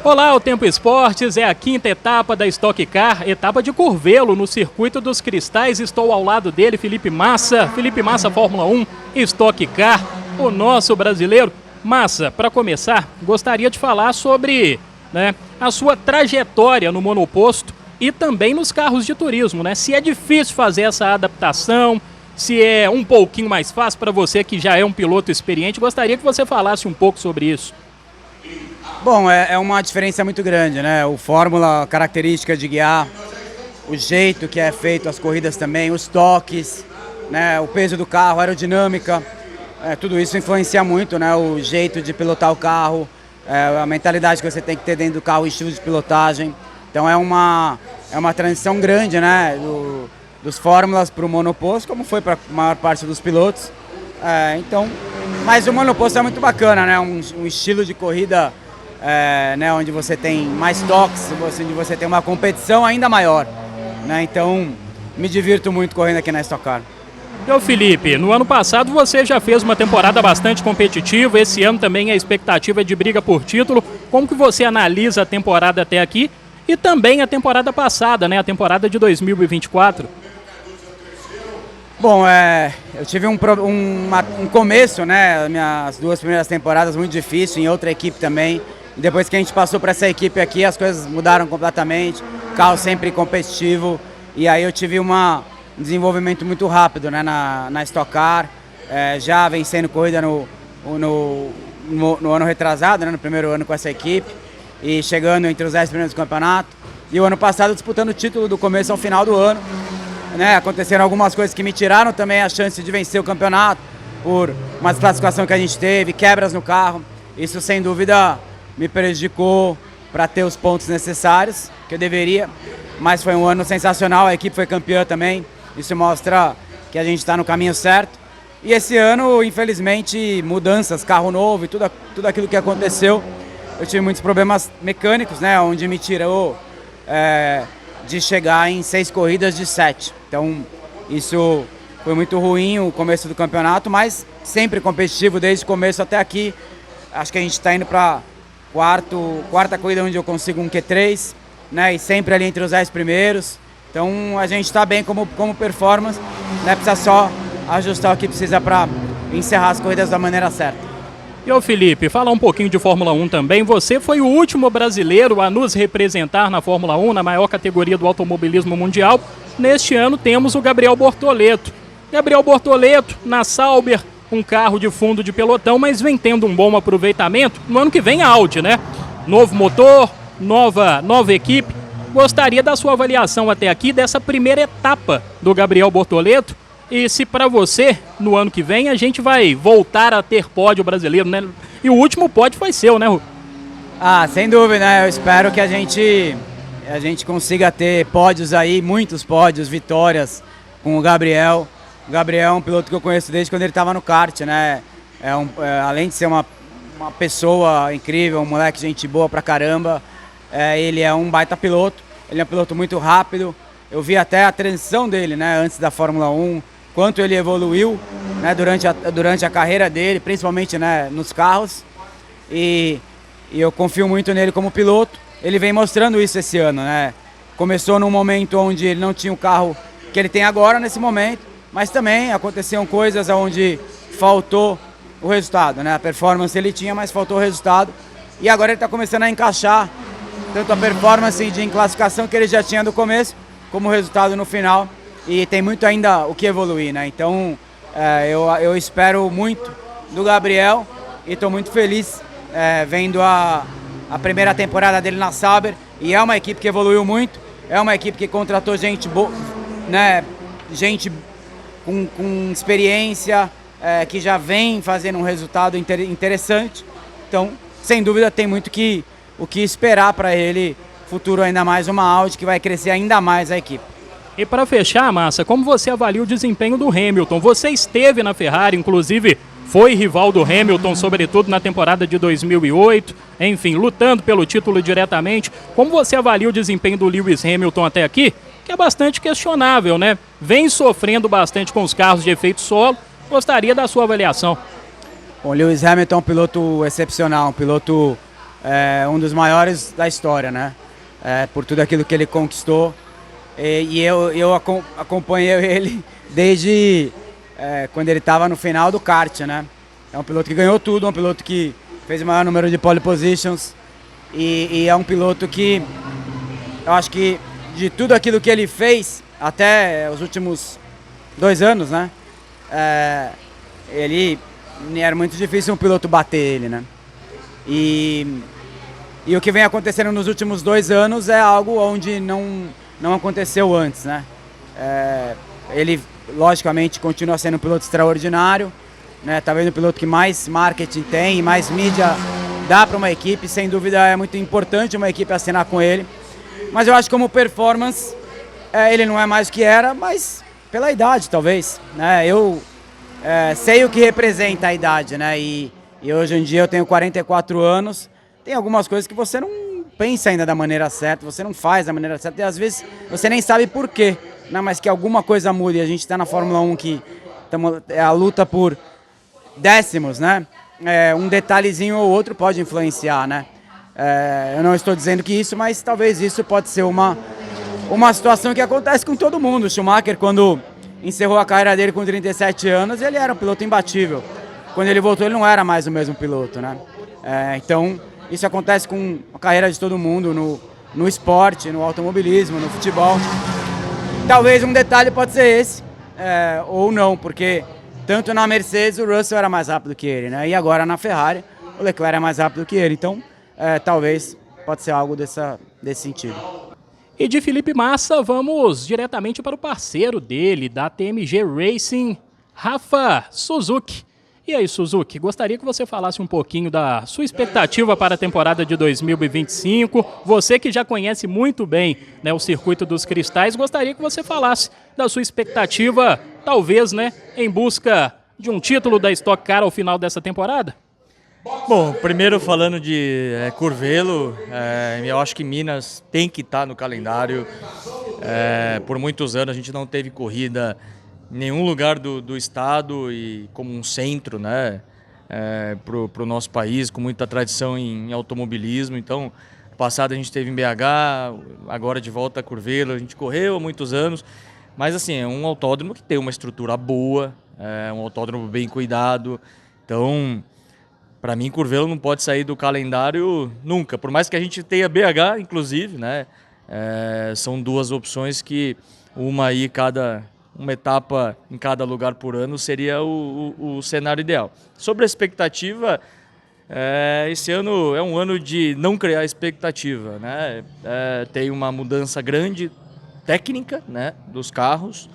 Olá, o Tempo Esportes é a quinta etapa da Stock Car, etapa de Curvelo, no Circuito dos Cristais. Estou ao lado dele, Felipe Massa, Fórmula 1, Stock Car, o nosso brasileiro. Massa, para começar, gostaria de falar sobre a sua trajetória no monoposto e também nos carros de turismo, Se é difícil fazer essa adaptação, se é um pouquinho mais fácil para você que já é um piloto experiente. Gostaria que você falasse um pouco sobre isso. Bom, é uma diferença muito grande, O Fórmula, a característica de guiar, o jeito que é feito as corridas também, os toques, o peso do carro, a aerodinâmica, tudo isso influencia muito, o jeito de pilotar o carro, a mentalidade que você tem que ter dentro do carro, o estilo de pilotagem. Então é uma transição grande, dos Fórmulas para o monoposto, como foi para a maior parte dos pilotos. Mas o monoposto é muito bacana, um estilo de corrida onde você tem mais toques, onde você tem uma competição ainda maior. Então, me divirto muito correndo aqui na Stock Car. Então, Felipe, no ano passado você já fez uma temporada bastante competitiva, esse ano também a expectativa é de briga por título. Como que você analisa a temporada até aqui e também a temporada passada, a temporada de 2024? Bom, eu tive um começo, minhas duas primeiras temporadas muito difícil, em outra equipe também. Depois que a gente passou para essa equipe aqui, as coisas mudaram completamente, carro sempre competitivo, e aí eu tive um desenvolvimento muito rápido, na Stock Car, já vencendo corrida no ano retrasado, no primeiro ano com essa equipe, e chegando entre os 10 primeiros do campeonato, e o ano passado disputando o título do começo ao final do ano. Aconteceram algumas coisas que me tiraram também a chance de vencer o campeonato, por uma desclassificação que a gente teve, quebras no carro, isso sem dúvida me prejudicou para ter os pontos necessários que eu deveria, mas foi um ano sensacional, a equipe foi campeã também, isso mostra que a gente está no caminho certo. E esse ano, infelizmente, mudanças, carro novo e tudo aquilo que aconteceu, eu tive muitos problemas mecânicos, onde me tirou de chegar em 6 corridas de 7. Então, isso foi muito ruim o começo do campeonato, mas sempre competitivo desde o começo até aqui. Acho que a gente está indo para quarta corrida onde eu consigo um Q3, e sempre ali entre os 10 primeiros. Então a gente está bem como performance, precisa só ajustar o que precisa para encerrar as corridas da maneira certa. E o Felipe, fala um pouquinho de Fórmula 1 também. Você foi o último brasileiro a nos representar na Fórmula 1, na maior categoria do automobilismo mundial. Neste ano temos o Gabriel Bortoleto. Gabriel Bortoleto, na Sauber, um carro de fundo de pelotão, mas vem tendo um bom aproveitamento. No ano que vem a Audi, Novo motor, nova equipe. Gostaria da sua avaliação até aqui dessa primeira etapa do Gabriel Bortoleto. E se para você, no ano que vem, a gente vai voltar a ter pódio brasileiro, E o último pódio foi seu, Ru? Sem dúvida, Eu espero que a gente consiga ter pódios aí, muitos pódios, vitórias com o Gabriel. O Gabriel é um piloto que eu conheço desde quando ele estava no kart, além de ser uma pessoa incrível, um moleque gente boa pra caramba, ele é um baita piloto, ele é um piloto muito rápido. Eu vi até a transição dele, antes da Fórmula 1, quanto ele evoluiu, durante a carreira dele, principalmente, nos carros. E eu confio muito nele como piloto. Ele vem mostrando isso esse ano, Começou num momento onde ele não tinha o carro que ele tem agora, nesse momento, mas também aconteceram coisas onde faltou o resultado, A performance ele tinha, mas faltou o resultado. E agora ele está começando a encaixar tanto a performance de classificação que ele já tinha do começo, como o resultado no final. E tem muito ainda o que evoluir, Então, eu espero muito do Gabriel e estou muito feliz vendo a primeira temporada dele na Sauber. E é uma equipe que evoluiu muito, é uma equipe que contratou gente boa, gente com experiência, que já vem fazendo um resultado interessante. Então, sem dúvida, tem muito o que esperar para ele, futuro ainda mais uma Audi que vai crescer ainda mais a equipe. E para fechar, Massa, como você avalia o desempenho do Hamilton? Você esteve na Ferrari, inclusive foi rival do Hamilton, sobretudo na temporada de 2008, enfim, lutando pelo título diretamente. Como você avalia o desempenho do Lewis Hamilton até aqui? Que é bastante questionável, Vem sofrendo bastante com os carros de efeito solo. Gostaria da sua avaliação. Bom, Lewis Hamilton é um piloto excepcional, um piloto um dos maiores da história, né? Por tudo aquilo que ele conquistou. E eu acompanhei ele desde quando ele estava no final do kart, né? É um piloto que ganhou tudo, um piloto que fez o maior número de pole positions e é um piloto que eu acho que de tudo aquilo que ele fez até os últimos 2 anos, né? Ele era muito difícil um piloto bater ele, né? E o que vem acontecendo nos últimos 2 anos é algo onde não aconteceu antes, né? Ele, logicamente, continua sendo um piloto extraordinário, né? Talvez o piloto que mais marketing tem e mais mídia dá para uma equipe. Sem dúvida é muito importante uma equipe assinar com ele. Mas eu acho que como performance, ele não é mais o que era, mas pela idade, talvez, né? Eu sei o que representa a idade, né? E hoje em dia eu tenho 44 anos, tem algumas coisas que você não pensa ainda da maneira certa, você não faz da maneira certa e às vezes você nem sabe por quê, né? Mas que alguma coisa muda e a gente está na Fórmula 1 que é a luta por décimos, né? Um detalhezinho ou outro pode influenciar, né? Eu não estou dizendo que isso, mas talvez isso pode ser uma situação que acontece com todo mundo. O Schumacher, quando encerrou a carreira dele com 37 anos, ele era um piloto imbatível. Quando ele voltou, ele não era mais o mesmo piloto, né? Então, isso acontece com a carreira de todo mundo, no esporte, no automobilismo, no futebol. Talvez um detalhe pode ser esse, ou não, porque tanto na Mercedes o Russell era mais rápido que ele, né? E agora na Ferrari o Leclerc é mais rápido que ele. Então, talvez pode ser algo desse sentido. E de Felipe Massa, vamos diretamente para o parceiro dele, da TMG Racing, Rafa Suzuki. E aí, Suzuki, gostaria que você falasse um pouquinho da sua expectativa para a temporada de 2025. Você que já conhece muito bem, né, o circuito dos cristais, gostaria que você falasse da sua expectativa, talvez, né, em busca de um título da Stock Car ao final dessa temporada? Bom, primeiro falando de Curvelo, eu acho que Minas tem que estar no calendário. Por muitos anos a gente não teve corrida em nenhum lugar do estado e como um centro, né, para o nosso país, com muita tradição em automobilismo. Então, no passado a gente teve em BH, agora de volta a Curvelo, a gente correu há muitos anos, mas assim, é um autódromo que tem uma estrutura boa, um autódromo bem cuidado. Então, para mim, Curvelo não pode sair do calendário nunca, por mais que a gente tenha BH, inclusive, né? São 2 opções que uma etapa em cada lugar por ano seria o cenário ideal. Sobre a expectativa, esse ano é um ano de não criar expectativa, né? Tem uma mudança grande técnica, né, dos carros,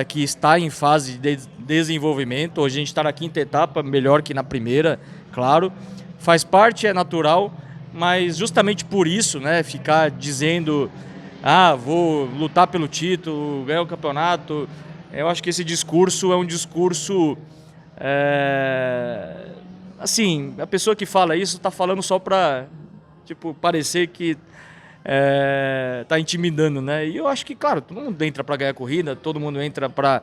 que está em fase de desenvolvimento. Hoje a gente está na 5ª etapa, melhor que na primeira, claro. Faz parte, é natural, mas justamente por isso, né, ficar dizendo vou lutar pelo título, ganhar o campeonato, eu acho que esse discurso é um discurso... assim, a pessoa que fala isso está falando só para parecer que tá intimidando, né? E eu acho que, claro, todo mundo entra para ganhar corrida, todo mundo entra para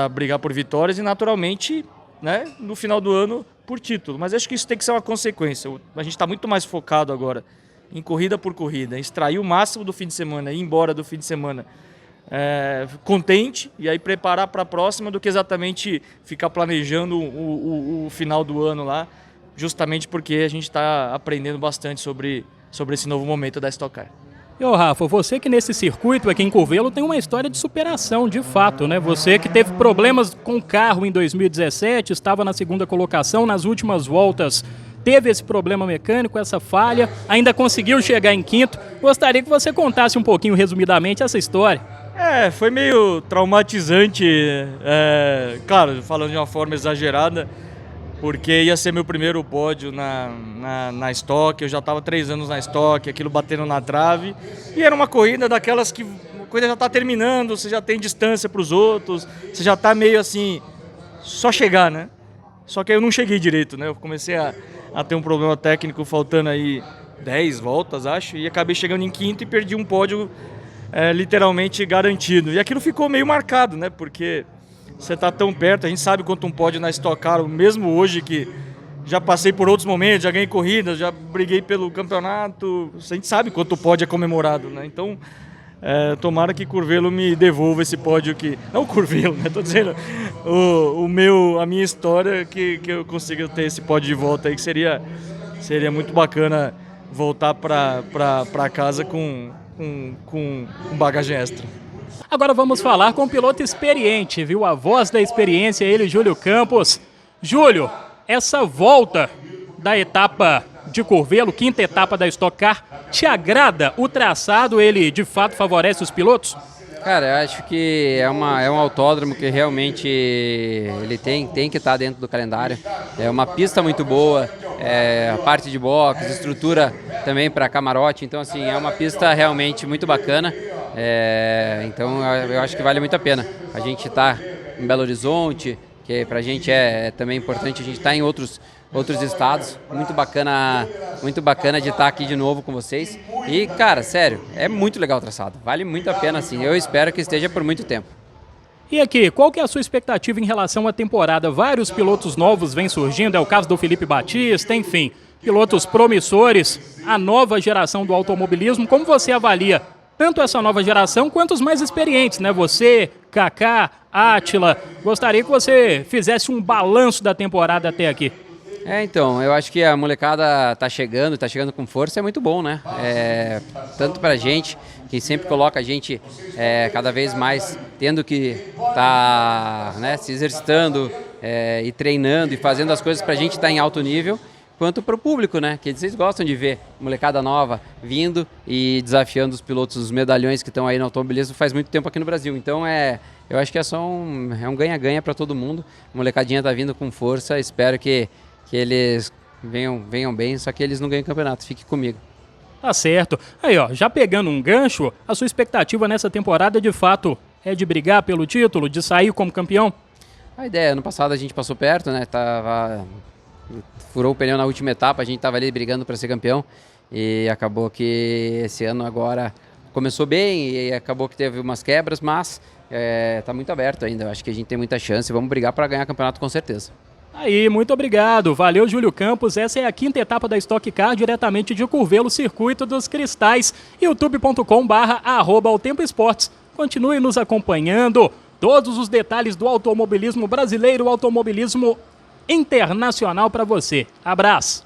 brigar por vitórias e, naturalmente, né, no final do ano, por título. Mas acho que isso tem que ser uma consequência. A gente está muito mais focado agora em corrida por corrida, extrair o máximo do fim de semana, ir embora do fim de semana contente e aí preparar para a próxima do que exatamente ficar planejando o final do ano lá, justamente porque a gente está aprendendo bastante sobre esse novo momento da Stock Car. E ô Rafa, você que nesse circuito aqui em Curvelo tem uma história de superação, de fato, né? Você que teve problemas com o carro em 2017, estava na 2ª colocação, nas últimas voltas teve esse problema mecânico, essa falha, ainda conseguiu chegar em 5º. Gostaria que você contasse um pouquinho, resumidamente, essa história. Foi meio traumatizante, claro, falando de uma forma exagerada, porque ia ser meu primeiro pódio na Stock, eu já estava 3 anos na Stock, aquilo batendo na trave, e era uma corrida daquelas que a corrida já está terminando, você já tem distância para os outros, você já está meio assim, só chegar, né? Só que aí eu não cheguei direito, né? Eu comecei a ter um problema técnico, faltando aí 10 voltas, acho, e acabei chegando em 5º e perdi um pódio literalmente garantido. E aquilo ficou meio marcado, né? Porque você está tão perto, a gente sabe quanto um pódio na Stock Car, mesmo hoje que já passei por outros momentos, já ganhei corridas, já briguei pelo campeonato. A gente sabe quanto pódio é comemorado, né? Então, tomara que Curvelo me devolva esse pódio aqui. Não o Curvelo, né? Tô dizendo a minha história, que eu consiga ter esse pódio de volta aí, que seria muito bacana voltar para casa com bagagem extra. Agora vamos falar com um piloto experiente, viu? A voz da experiência, ele, Júlio Campos. Júlio, essa volta da etapa de Curvelo, quinta etapa da Stock Car, te agrada? O traçado, ele de fato favorece os pilotos? Cara, eu acho que é um autódromo que realmente ele tem que estar dentro do calendário. É uma pista muito boa, a parte de box, estrutura também para camarote. Então, assim, é uma pista realmente muito bacana. Então, eu acho que vale muito a pena. A gente está em Belo Horizonte, que para a gente é também importante. A gente está em outros estados. Muito bacana de estar aqui de novo com vocês. E, cara, sério, é muito legal o traçado. Vale muito a pena, sim. Eu espero que esteja por muito tempo. E aqui, qual que é a sua expectativa em relação à temporada? Vários pilotos novos vêm surgindo, é o caso do Felipe Batista, enfim, pilotos promissores, a nova geração do automobilismo. Como você avalia tanto essa nova geração quanto os mais experientes, né? Você, Kaká, Átila, gostaria que você fizesse um balanço da temporada até aqui. Então, eu acho que a molecada tá chegando com força, é muito bom, né? Tanto pra gente, que sempre coloca a gente cada vez mais tendo que tá, né, se exercitando e treinando e fazendo as coisas pra gente estar em alto nível, quanto pro público, né? Que vocês gostam de ver molecada nova vindo e desafiando os pilotos, os medalhões que estão aí no automobilismo faz muito tempo aqui no Brasil. Então, eu acho que é só um ganha-ganha pra todo mundo. A molecadinha tá vindo com força, espero que eles venham bem, só que eles não ganham campeonato. Fique comigo. Tá certo. Aí, ó, já pegando um gancho, a sua expectativa nessa temporada, de fato, é de brigar pelo título, de sair como campeão? A ideia, ano passado a gente passou perto, né? Furou o pneu na última etapa, a gente tava ali brigando para ser campeão e acabou que esse ano agora começou bem e acabou que teve umas quebras, mas tá muito aberto ainda. Eu acho que a gente tem muita chance e vamos brigar para ganhar campeonato com certeza. Aí, muito obrigado. Valeu, Júlio Campos. Essa é a quinta etapa da Stock Car, diretamente de Curvelo, Circuito dos Cristais, youtube.com/@otempoesportes. Continue nos acompanhando. Todos os detalhes do automobilismo brasileiro, automobilismo internacional para você. Abraço.